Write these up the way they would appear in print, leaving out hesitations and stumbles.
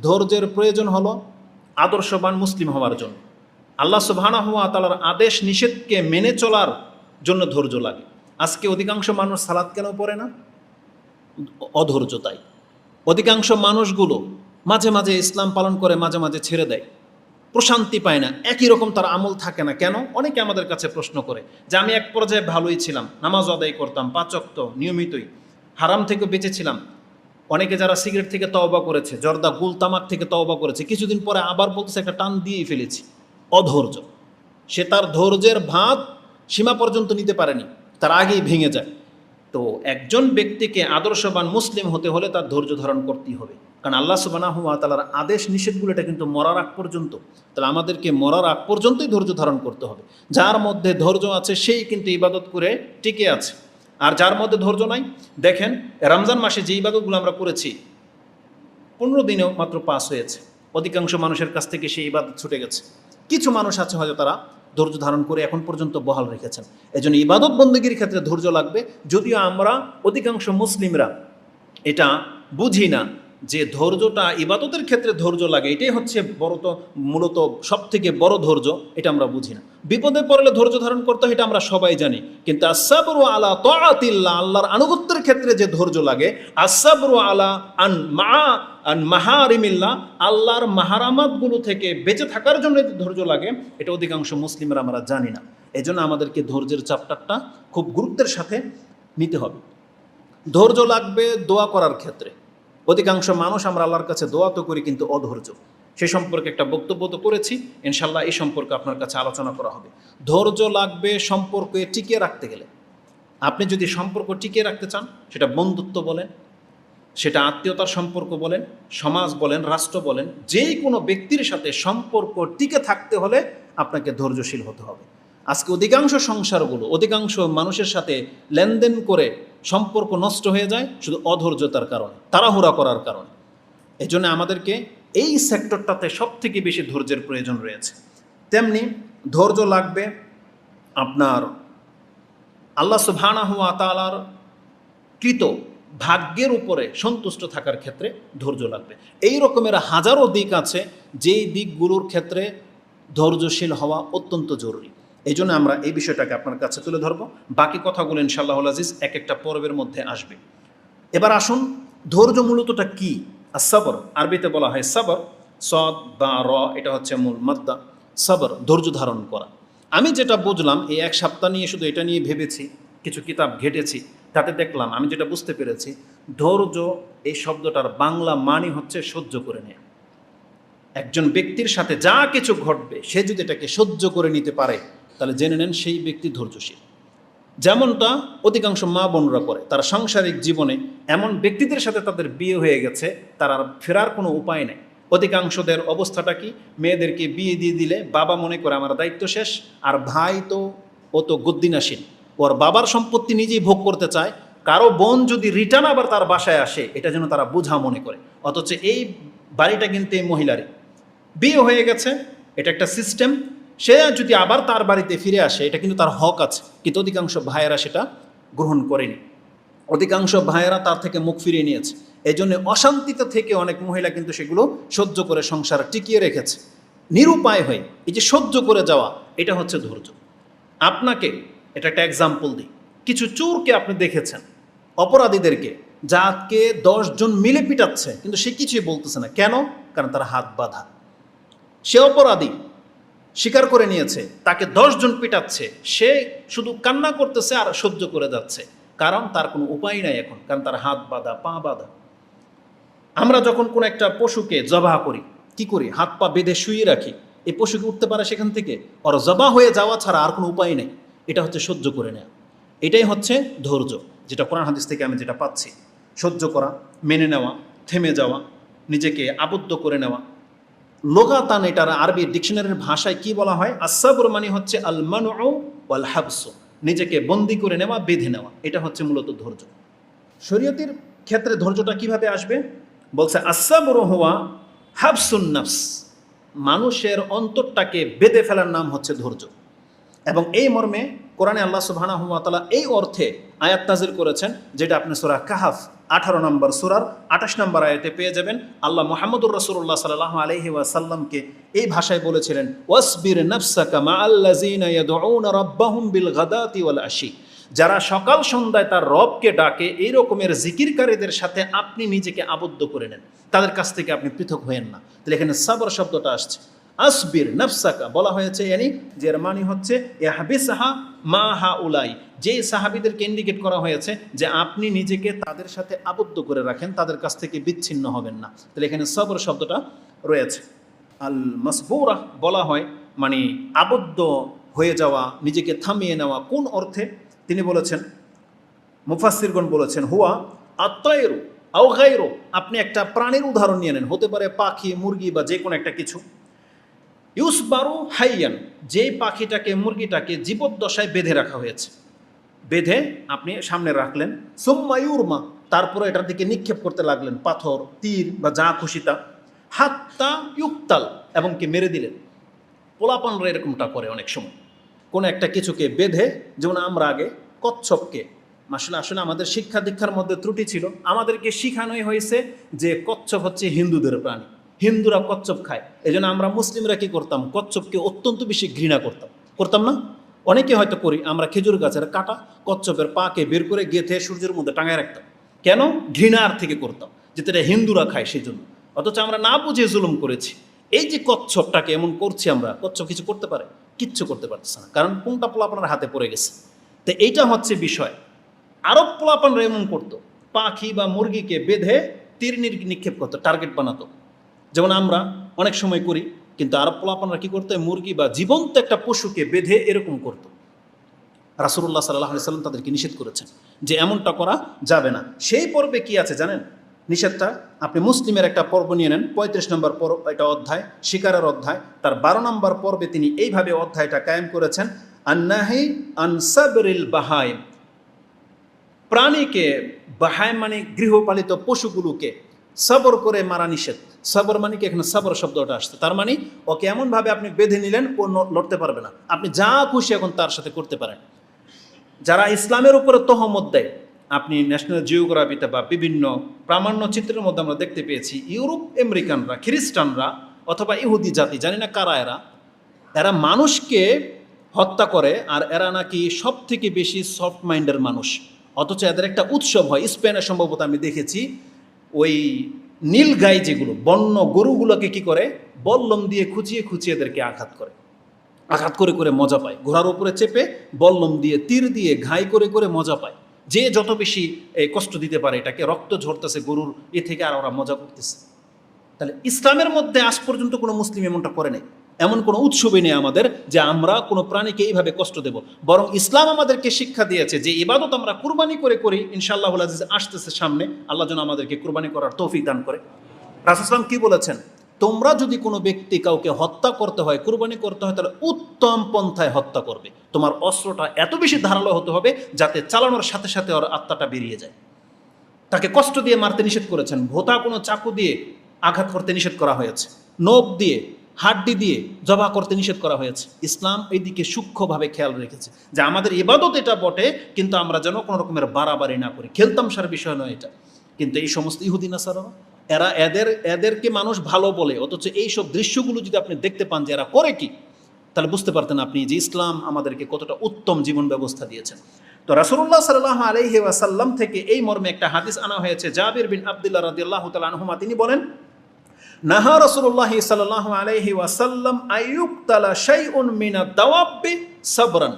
ধৈর্যের প্রয়োজন হলো আদর্শবান মুসলিম হওয়ার জন্য। আল্লাহ সুবহানাহু ওয়া তাআলার আদেশ নিষেধকে মেনে চলার জন্য ধৈর্য লাগে। আজকে অধিকাংশ মানুষ সালাত কেন পড়ে না? অধৈর্যতাই। অধিকাংশ মানুষগুলো মাঝে মাঝে ইসলাম পালন করে, মাঝে মাঝে ছেড়ে দেয়, প্রশান্তি পায় না, একই রকম তার আমল থাকে না। কেন? অনেকে আমাদের কাছে প্রশ্ন করে যে আমি এক পর্যায়ে ভালোই ছিলাম, নামাজ আদায় করতাম, 5 ওয়াক্ত নিয়মিতই, হারাম থেকে বেঁচেছিলাম। অনেকে যারা সিগারেট থেকে তওবা করেছে, জর্দা গুল তামাক থেকে তওবা করেছে, কিছুদিন পরে আবার বলতেছে একটা টান দিয়েই ফেলেছি। অধৈর্য। সে তার ধৈর্যের ভাত সীমা পর্যন্ত নিতে পারেনি, তার আগেই ভেঙে যায়। তো একজন ব্যক্তিকে আদর্শবান মুসলিম হতে হলে তার ধৈর্য ধারণ করতেই হবে, কারণ আল্লাহ সুবহানাহু ওয়া তাআলার আদেশ নিষেধগুলো এটা কিন্তু মরার আগ পর্যন্ত। তাহলে আমাদেরকে মরার আগ পর্যন্তই ধৈর্য ধারণ করতে হবে। যার মধ্যে ধৈর্য আছে সেই কিন্তু ইবাদত করে টিকে আছে, আর যার মধ্যে ধৈর্য নাই, দেখেন রমজান মাসে যে ইবাদতগুলো আমরা করেছি 15 দিনেও মাত্র পাস হয়েছে, অধিকাংশ মানুষের কাছ থেকে সেই ইবাদত ছুটে গেছে। কিছু মানুষ আছে হয়তো তারা ধৈর্য ধারণ করে এখন পর্যন্ত বহাল রেখেছেন। এজন্য ইবাদত বন্দেগীর ক্ষেত্রে ধৈর্য লাগবে, যদিও আমরা অধিকাংশ মুসলিমরা এটা বুঝি না যে ধৈর্যটা ইবাদতের ক্ষেত্রে ধৈর্য লাগে, এটাই হচ্ছে মূলত সব থেকে বড় ধৈর্য, এটা আমরা বুঝি না। বিপদে পড়লে ধৈর্য ধারণ করতে হয় এটা আমরা সবাই জানি, কিন্তু আসসাবরু আলা তাআতিল্লাহ, আল্লাহর আনুগত্যের ক্ষেত্রে যে ধৈর্য লাগে, আসসাবরু আলা আন মাহারিমিল্লাহ, আল্লাহর মাহারামাতগুলো থেকে বেঁচে থাকার জন্য যে ধৈর্য লাগে, এটা অধিকাংশ মুসলিমরা আমরা জানি না। এজন্য আমাদেরকে ধৈর্যের চ্যাপ্টারটা খুব গুরুত্বের সাথে নিতে হবে। ধৈর্য লাগবে দোয়া করার ক্ষেত্রে। অধিকাংশ মানুষ আমরা আল্লাহর কাছে দোয়া তো করি, কিন্তু অধৈর্য। সে সম্পর্কে একটা বক্তব্য তো করেছি, ইনশাল্লাহ এই সম্পর্কে আপনার কাছে আলোচনা করা হবে। ধৈর্য লাগবে সম্পর্কে টিকিয়ে রাখতে গেলে। আপনি যদি সম্পর্ক টিকিয়ে রাখতে চান, সেটা বন্ধুত্ব বলেন, সেটা আত্মীয়তার সম্পর্ক বলেন, সমাজ বলেন, রাষ্ট্র বলেন, যেই কোনো ব্যক্তির সাথে সম্পর্ক টিকে থাকতে হলে আপনাকে ধৈর্যশীল হতে হবে। আজকে অধিকাংশ সংসারগুলো, অধিকাংশ মানুষের সাথে লেনদেন করে সম্পর্ক নষ্ট হয়ে যায় শুধু অধৈর্যতার কারণে, তাড়াহুড়া করার কারণে। এই জন্য আমাদেরকে এই সেক্টরটাতে সব থেকে বেশি ধৈর্যের প্রয়োজন রয়েছে। তেমনি ধৈর্য লাগবে আপনার আল্লাহ সুবহানাহু ওয়া তাআলার কৃত ভাগ্যের উপরে সন্তুষ্ট থাকার ক্ষেত্রে ধৈর্য লাগবে। এই রকমের হাজারো দিক আছে, যেই দিকগুলোর ক্ষেত্রে ধৈর্যশীল হওয়া অত্যন্ত জরুরি। এই জন্য আমরা এই বিষয়টাকে আপনার কাছে তুলে ধরব। বাকি কথাগুলো ইনশাআল্লাহুল আজিজ এক একটা পর্বের মধ্যে আসবে। এবার আসুন, ধৈর্য মূলতটা কি? আর-সবর, আরবিতে বলা হয় সবর, সদ বা র, এটা হচ্ছে মূল মাদ্দা। সবর, ধৈর্য ধারণ করা। আমি যেটা বুঝলাম, এই 1 সপ্তাহ নিয়ে শুধু এটা নিয়ে ভেবেছি, কিছু কিতাব ঘেটেছি, তাতে দেখলাম, আমি যেটা বুঝতে পেরেছি, ধৈর্য এই শব্দটার বাংলা মানে হচ্ছে সহ্য করে নেয়া। একজন ব্যক্তির সাথে যা কিছু ঘটবে, সে যদি এটাকে সহ্য করে নিতে পারে, তাহলে জেনে নেন সেই ব্যক্তি ধৈর্যশীল। যেমনটা অধিকাংশ মা বোনরা করে, তারা সাংসারিক জীবনে এমন ব্যক্তিদের সাথে তাদের বিয়ে হয়ে গেছে, তার আর ফেরার কোনো উপায় নেই। অধিকাংশদের অবস্থাটা কি? মেয়েদেরকে বিয়ে দিয়ে দিলে বাবা মনে করে আমার দায়িত্ব শেষ, আর ভাই তো ও তো গদ্দিনাসীন, ওর বাবার সম্পত্তি নিজেই ভোগ করতে চায়। কারো বোন যদি রিটার্ন আবার তার বাসায় আসে, এটা যেন তারা বোঝা মনে করে, অথচ এই বাড়িটা কিন্তু এই মহিলারই, বিয়ে হয়ে গেছে, এটা একটা সিস্টেম। সে যদি আবার তার বাড়িতে ফিরে আসে, এটা কিন্তু তার হক আছে, কিন্তু অধিকাংশ ভাইয়েরা সেটা গ্রহণ করেনি। অধিকাংশ ভাইয়েরা তার থেকে মুখ ফিরিয়ে নিয়েছে। এই জন্য অশান্তিতে থেকে অনেক মহিলা কিন্তু সেগুলো সহ্য করে সংসার টিকিয়ে রেখেছে, নিরুপায় হয়ে। এই যে সহ্য করে যাওয়া, এটা হচ্ছে ধৈর্য। আপনাকে এটা একটা এক্সাম্পল দিই। কিছু চোরকে আপনি দেখেছেন, অপরাধীদেরকে, যাকে 10 জন মিলে পিটাচ্ছে, কিন্তু সে কিছুই বলতেছে না। কেন? কারণ তার হাত বাঁধা। সে অপরাধী, স্বীকার করে নিয়েছে, তাকে 10 জন পিটাচ্ছে, সে শুধু কান্না করতেছে আর সহ্য করে যাচ্ছে, কারণ তার কোনো উপায় নাই এখন, কারণ তার হাত বাঁধা, পা বাঁধা। আমরা যখন কোনো একটা পশুকে জবাহ করি, কি করি? হাত পা বেঁধে শুয়ে রাখি, এই পশুকে উঠতে পারে সেখান থেকে, ওর জবাহ হয়ে যাওয়া ছাড়া আর কোনো উপায় নেই। এটা হচ্ছে সহ্য করে নেওয়া, এটাই হচ্ছে ধৈর্য, যেটা কোরআন হাদিস থেকে আমি যেটা পাচ্ছি। সহ্য করা, মেনে নেওয়া, থেমে যাওয়া, নিজেকে আবদ্ধ করে নেওয়া। লোগাতান এটার আরবি ডিকশনারির ভাষায় কি বলা হয়? আসসাবর মানে হচ্ছে আল মানউ ওয়াল হাবস, নিজেকে বন্দি করে নেওয়া, বেঁধে নেওয়া, এটা হচ্ছে মূলত ধৈর্য। শরীয়তের ক্ষেত্রে ধৈর্যটা কিভাবে আসবে? বলছে আসসাবর হুয়া হাবসুন নাফস, মানুষের অন্তরটাকে বেঁধে ফেলার নাম হচ্ছে ধৈর্য। এবং এই মর্মে কোরআনে আল্লাহ সুবহানাহু ওয়া তাআলা এই অর্থে আয়াত নাযিল করেছেন, যেটা আপনি সূরা কাহাফ 18 নম্বর সূরার 28 নম্বর আয়াতে পেয়ে যাবেন। আল্লাহ মুহাম্মদুর রাসূলুল্লাহ সাল্লাল্লাহু আলাইহি ওয়াসাল্লামকে এই ভাষায় বলেছিলেন, ওয়াসবির নাফসাকা মাআল্লাযিনা ইয়াদউনা রাব্বাহুম বিল গাদাতি ওয়াল আশি। যারা সকাল সন্ধ্যায় তার রবকে ডাকে, এই রকমের জিকিরকারীদের সাথে আপনি নিজেকে আবদ্ধ করে নেন, তাদের কাছ থেকে আপনি পৃথক হয়েন না। তাহলে এখানে সাবর শব্দটা আসছে, আসবির নাফসাকা বলা হয়েছে, ইয়ানি যে এর মানে হচ্ছে ইহবিসহা মা হাউলাই, যে সাহাবীদেরকে ইন্ডিকেট করা হয়েছে যে আপনি নিজেকে তাদের সাথে আবদ্ধ করে রাখেন, তাদের কাছ থেকে বিচ্ছিন্ন হবেন না। তাহলে এখানে সবর শব্দটা রয়েছে। আল মাসবুরা বলা হয় মানে আবদ্ধ হয়ে যাওয়া, নিজেকে থামিয়ে নেওয়া। কোন অর্থে? তিনি বলেছেন, মুফাসসিরগণ বলেছেন, হুয়া আত্তায়রু আও গায়রু। আপনি একটা প্রাণীর উদাহরণ নিয়ে নেন, হতে পারে পাখি, মুরগি বা যে কোনো একটা কিছু। ইউসবারু হাইয়ান, যেই পাখিটাকে, মুরগিটাকে জীবদ্দশায় বেঁধে রাখা হয়েছে, বেঁধে আপনি সামনে রাখলেন। সুম্মা ইউরমা, তারপরে এটার দিকে নিক্ষেপ করতে লাগলেন, পাথর, তীর বা যা খুশিতা। হাত্তা ইউক্তাল, এবং কি মেরে দিলেন। পোলাপানরা এরকমটা করে অনেক সময়, কোনো একটা কিছুকে বেঁধে, যেমন আমরা আগে কচ্ছপকে, আসলে আমাদের শিক্ষা দীক্ষার মধ্যে ত্রুটি ছিল, আমাদেরকে শিখানোই হয়েছে যে কচ্ছপ হচ্ছে হিন্দুদের প্রাণী, হিন্দুরা কচ্ছপ খায়। এই জন্য আমরা মুসলিমরা কি করতাম, কচ্ছপকে অত্যন্ত বেশি ঘৃণা করতাম না? অনেকে হয়তো করি। আমরা খেজুর গাছের কাটা কচ্ছপের পাকে বের করে গেঁথে সূর্যের মধ্যে টাঙায় রাখতাম। কেন? ঘৃণার থেকে করতাম, যেটা এটা হিন্দুরা খায় সেই জন্য। অথচ আমরা না বুঝে জুলুম করেছি। এই যে কচ্ছপটাকে এমন করছি আমরা, কচ্ছপ কিছু করতে পারে? কিচ্ছু করতে পারতেছে না, কারণ কোনটা পোলাপানের হাতে পড়ে গেছে। তো এইটা হচ্ছে বিষয়। আরব পোলাপানরা এমন করতো, পাখি বা মুরগিকে বেঁধে তীর নিক্ষেপ করতো, টার্গেট বানাতো, যেমন আমরা অনেক সময় করি। কিন্তু আরব পোলাপানরা কি করতো, মুরগি বা জীবন্ত একটা পশুকে বেঁধে এরকম করতো। রাসূলুল্লাহ সাল্লাল্লাহু আলাইহি ওয়াসাল্লাম তাদেরকে নিষেধ করেছেন যে এমনটা করা যাবে না। সেই পর্বে কি আছে জানেন নিষেধটা? আপনি মুসলিমের একটা পর্ব নিয়ে নেন, 35 নম্বর পর্ব, এটা অধ্যায়, শিকারের অধ্যায়। তার 12 নম্বর পর্বে তিনি এইভাবে অধ্যায়টা কায়েম করেছেন, আন্নাহি আনসাবরিল বাহাইম। প্রাণীকে, বাহাইম মানে গৃহপালিত পশুগুলোকে, সবর করে মারা নিষেধ। সবর মানে কি? এখানে সবর শব্দটা আসছে, তার মানে ওকে এমনভাবে আপনি বেঁধে নিলেন, ও লড়তে পারবে না, আপনি যা খুশি এখন তার সাথে করতে পারেন। যারা ইসলামের উপরে তহমত দেয়, আপনি ন্যাশনাল জিওগ্রাফিতে বা বিভিন্ন প্রামাণ্য চিত্রের মধ্যে আমরা দেখতে পেয়েছি, ইউরোপ আমেরিকানরা, খ্রিস্টানরা অথবা ইহুদি জাতি, জানি না কারা এরা মানুষকে হত্যা করে, আর এরা নাকি সব থেকে বেশি সফট মাইন্ডের মানুষ। অথচ এদের একটা উৎসব হয়, স্পেনে সম্ভবত আমি দেখেছি, ওই নীল গাই যেগুলো, বন্য গরুগুলোকে কি করে, বল্লম দিয়ে খুঁচিয়ে খুঁচিয়ে এদেরকে আঘাত করে করে মজা পায়। ঘোড়ার উপরে চেপে বল্লম দিয়ে, তীর দিয়ে ঘাই করে করে মজা পায়। যে যত বেশি কষ্ট দিতে পারে, এটাকে রক্ত ঝরতেছে গরুর এ থেকে, আর ওরা মজা করতেছে। তাহলে ইসলামের মধ্যে আজ পর্যন্ত কোনো মুসলিম এমনটা করে নাই, এমন কোনো উৎসবই নেই আমাদের যে আমরা কোনো প্রাণীকে এইভাবে কষ্ট দেব। বরং ইসলাম আমাদেরকে শিক্ষা দিয়েছে যে ইবাদত আমরা কুরবানি করে করি। ইনশাআল্লাহুল আজিজ আসতেছে সামনে, আল্লাহ যেন আমাদেরকে কুরবানি করার তৌফিক দান করে। রাসূল সাল্লাল্লাহু কি বলেছেন? তোমরা যদি কোনো ব্যক্তি কাউকে হত্যা করতে হয়, কুরবানি করতে হয়, তাহলে উত্তম পন্থায় হত্যা করবে। তোমার অস্ত্রটা এত বেশি ধারালো হতে হবে যাতে চালানোর সাথে সাথে ওর আত্মাটা বেরিয়ে যায়। তাকে কষ্ট দিয়ে মারতে নিষেধ করেছেন, ভোঁতা কোনো চাকু দিয়ে আঘাত করতে নিষেধ করা হয়েছে, নখ দিয়ে, হাড্ডি দিয়ে জবা করতে নিষেধ করা হয়েছে। ইসলাম এই দিকে সূক্ষ্মভাবে খেয়াল রেখেছে যে আমাদের ইবাদত এটা বটে, কিন্তু আমরা যেন কোনো রকমের বাড়াবাড়ি না করি। খেলতামশার বিষয় নয় এটা। কিন্তু এই সমস্ত ইহুদি নাসারা, এরা এদেরকে মানুষ ভালো বলে, অথচ এই সব দৃশ্যগুলো যদি আপনি দেখতে পান যে এরা করে কি, তাহলে বুঝতে পারতেন আপনি যে ইসলাম আমাদেরকে কতটা উত্তম জীবন ব্যবস্থা দিয়েছেন। তো রাসূলুল্লাহ সাল্লাল্লাহু আলাইহি ওয়াসাল্লাম থেকে এই মর্মে একটা হাদিস আনা হয়েছে। জাবির বিন আব্দুল্লাহ রাদিয়াল্লাহু তাআলা আনহুমা তিনি বলেন, নাহা রাসূলুল্লাহ সাল্লাল্লাহু আলাইহি ওয়াসাল্লাম আইয়ুকতালা শাইউন মিনাদ দাওয়াবি সাবরান।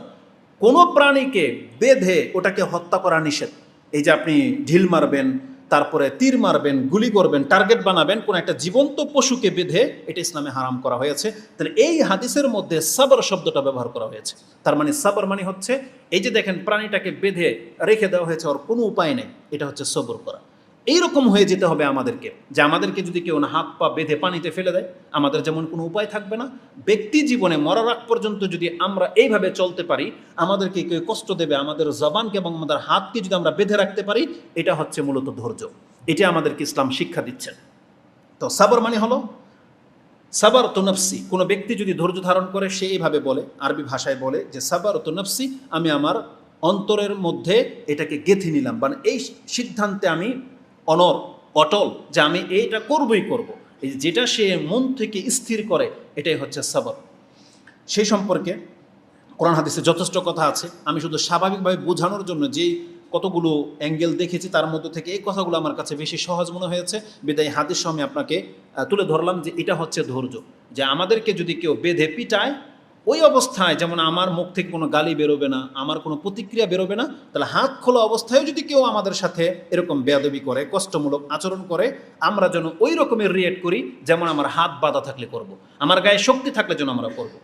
কোনো প্রাণীকে বেঁধে ওটাকে হত্যা করা নিষেধ। এই যে আপনি ঢিল মারবেন, তারপরে তীর মারবেন, গুলি করবেন, টার্গেট বানাবেন, কোন একটা জীবন্ত পশুকে বেঁধে, এটা ইসলামে হারাম করা হয়েছে। তাহলে এই হাদিসের মধ্যে সবর শব্দটা ব্যবহার করা হয়েছে। তার মানে সবর মানে হচ্ছে এই যে দেখেন প্রাণীটাকে বেঁধে রেখে দেওয়া হয়েছে, ওর কোনো উপায় নেই, এটা হচ্ছে সবর করা। এইরকম হয়ে যেতে হবে আমাদেরকে, যে আমাদেরকে যদি কেউ না হাত পা বেঁধে পানিতে ফেলে দেয়, আমাদের যেমন কোনো উপায় থাকবে না। ব্যক্তি জীবনে মরার আগ পর্যন্ত যদি আমরা এইভাবে চলতে পারি, আমাদেরকে কেউ কষ্ট দেবে, আমাদের জবানকে এবং আমাদের হাতকে যদি আমরা বেঁধে রাখতে পারি, এটা হচ্ছে মূলত ধৈর্য। এটা আমাদেরকে ইসলাম শিক্ষা দিচ্ছেন। তো সাবর মানে হলো সাবার তো নফসি, কোনো ব্যক্তি যদি ধৈর্য ধারণ করে সে এইভাবে বলে, আরবি ভাষায় বলে যে সাবার তো নফসি, আমি আমার অন্তরের মধ্যে এটাকে গেঁথে নিলাম, মানে এই সিদ্ধান্তে আমি অটল যে আমি এইটা করবই করব। এই যেটা সে মন থেকে স্থির করে এটাই হচ্ছে সাবর। সেই সম্পর্কে কোরআন হাদিসে যথেষ্ট কথা আছে। আমি শুধু স্বাভাবিকভাবে বোঝানোর জন্য যেই কতগুলো অ্যাঙ্গেল দেখেছি তার মধ্যে থেকে এই কথাগুলো আমার কাছে বেশি সহজ মনে হয়েছে, বিদায় হাদিস আমি আপনাকে তুলে ধরলাম যে এটা হচ্ছে ধৈর্য। যে আমাদেরকে যদি কেউ বেঁধে পিটায়, ওই অবস্থায় যেমন আমার মুখ থেকে কোনো গালি বেরোবে না, আমার কোনো প্রতিক্রিয়া বেরোবে না, তাহলে হাত খোলা অবস্থায় যদি কেউ আমাদের সাথে এরকম বেয়াদবি করে, কষ্টমূলক আচরণ করে, আমরা যেন ওই রকমের রিয়েক্ট করি যেমন আমার হাত বাঁধা থাকলে করব, আমার গায়ে শক্তি থাকলে যেন আমরা করব।